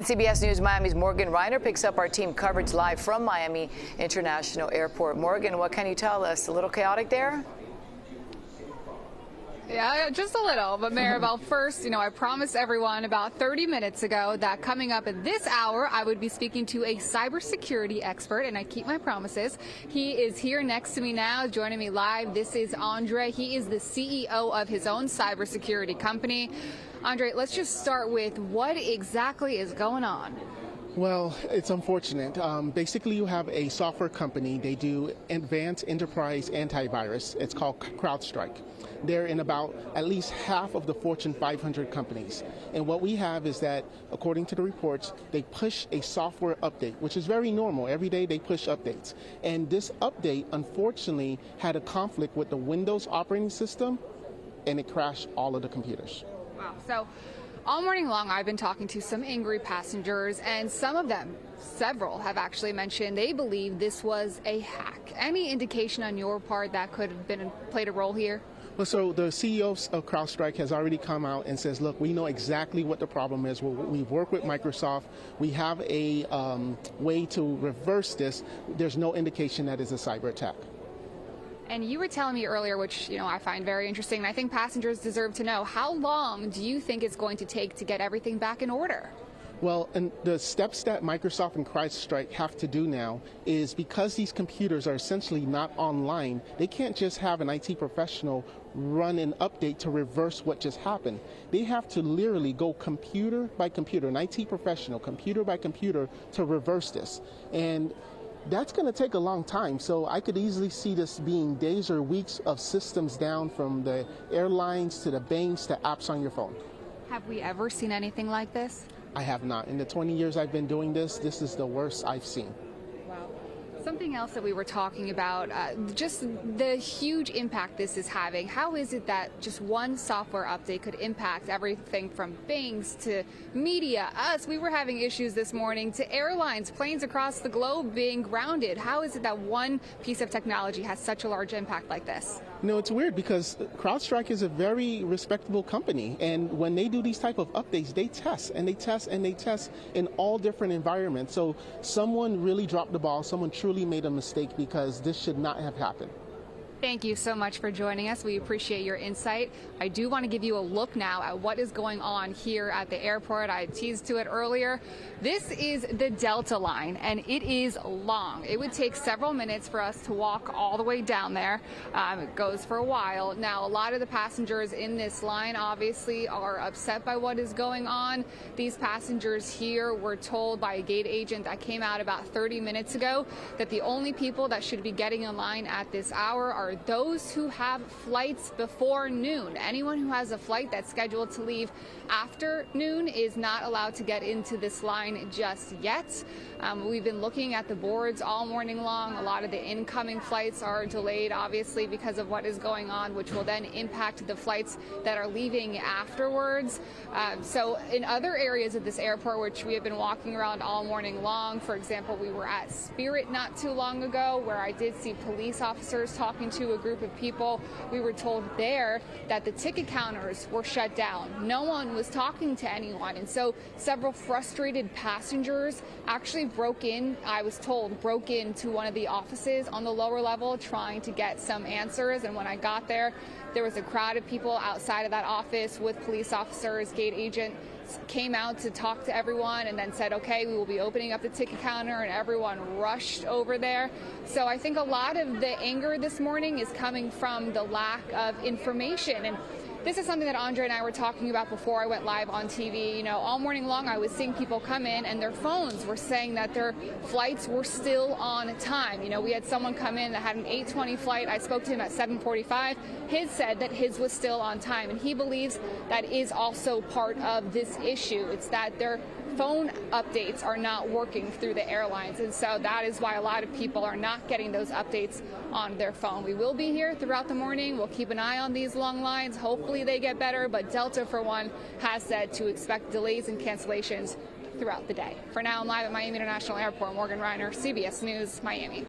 CBS News Miami's Morgan Reiner picks up our team coverage live from Miami International Airport. Morgan, what can you tell us? A little chaotic there? Yeah, just a little. But Maribel, first, I promised everyone about 30 minutes ago that coming up at this hour, I would be speaking to a cybersecurity expert, and I keep my promises. He is here next to me now, joining me live. This is Andre. He is the CEO of his own cybersecurity company. Andre, let's just start with what exactly is going on. Well, it's unfortunate. Basically, you have a software company. They do advanced enterprise antivirus. It's called CrowdStrike. They're in about at least half of the Fortune 500 companies. And what we have is that, according to the reports, they push a software update, which is very normal. Every day they push updates. And this update, unfortunately, had a conflict with the Windows operating system, and it crashed all of the computers. Wow. So all morning long, I've been talking to some angry passengers, and some of them, several, have actually mentioned they believe this was a hack. Any indication on your part that could have played a role here? Well, so the CEO of CrowdStrike has already come out and says, look, we know exactly what the problem is. We've worked with Microsoft. We have a way to reverse this. There's no indication that it's a cyber attack. And you were telling me earlier, which I find very interesting, and I think passengers deserve to know, how long do you think it's going to take to get everything back in order? Well, and the steps that Microsoft and CrowdStrike have to do now is, because these computers are essentially not online, they can't just have an IT professional run an update to reverse what just happened. They have to literally go computer by computer, an IT professional, computer by computer, to reverse this. And that's going to take a long time, so I could easily see this being days or weeks of systems down, from the airlines to the banks to apps on your phone. Have we ever seen anything like this? I have not. In the 20 years I've been doing this, this is the worst I've seen. Wow. Something else that we were talking about, just the huge impact this is having. How is it that just one software update could impact everything from banks to media, us? We were having issues this morning, to airlines, planes across the globe being grounded. How is it that one piece of technology has such a large impact like this? It's weird, because CrowdStrike is a very respectable company, and when they do these type of updates, they test and they test and they test in all different environments. So someone really dropped the ball. Someone truly made a mistake, because this should not have happened. Thank you so much for joining us. We appreciate your insight. I do want to give you a look now at what is going on here at the airport. I teased to it earlier. This is the Delta line, and it is long. It would take several minutes for us to walk all the way down there. It goes for a while. Now, a lot of the passengers in this line obviously are upset by what is going on. These passengers here were told by a gate agent that came out about 30 minutes ago that the only people that should be getting in line at this hour are those who have flights before noon. Anyone who has a flight that's scheduled to leave after noon is not allowed to get into this line just yet. We've been looking at the boards all morning long. A lot of the incoming flights are delayed, obviously, because of what is going on, which will then impact the flights that are leaving afterwards. So in other areas of this airport, which we have been walking around all morning long, for example, we were at Spirit not too long ago, where I did see police officers talking to a group of people. We were told there that the ticket counters were shut down. No one was talking to anyone, and so several frustrated passengers actually broke into one of the offices on the lower level trying to get some answers. And when I got there, there was a crowd of people outside of that office with police officers. Gate agent came out to talk to everyone and then said, okay, we will be opening up the ticket counter, and everyone rushed over there. So I think a lot of the anger this morning is coming from the lack of information. And this is something that Andre and I were talking about before I went live on TV. All morning long I was seeing people come in and their phones were saying that their flights were still on time. We had someone come in that had an 8:20 flight. I spoke to him at 7:45. His said that his was still on time, and he believes that is also part of this issue. It's that their phone updates are not working through the airlines, and so that is why a lot of people are not getting those updates on their phone. We will be here throughout the morning. We'll keep an eye on these long lines. Hopefully they get better, but Delta, for one, has said to expect delays and cancellations throughout the day. For now, I'm live at Miami International Airport. Morgan Reiner, CBS News, Miami.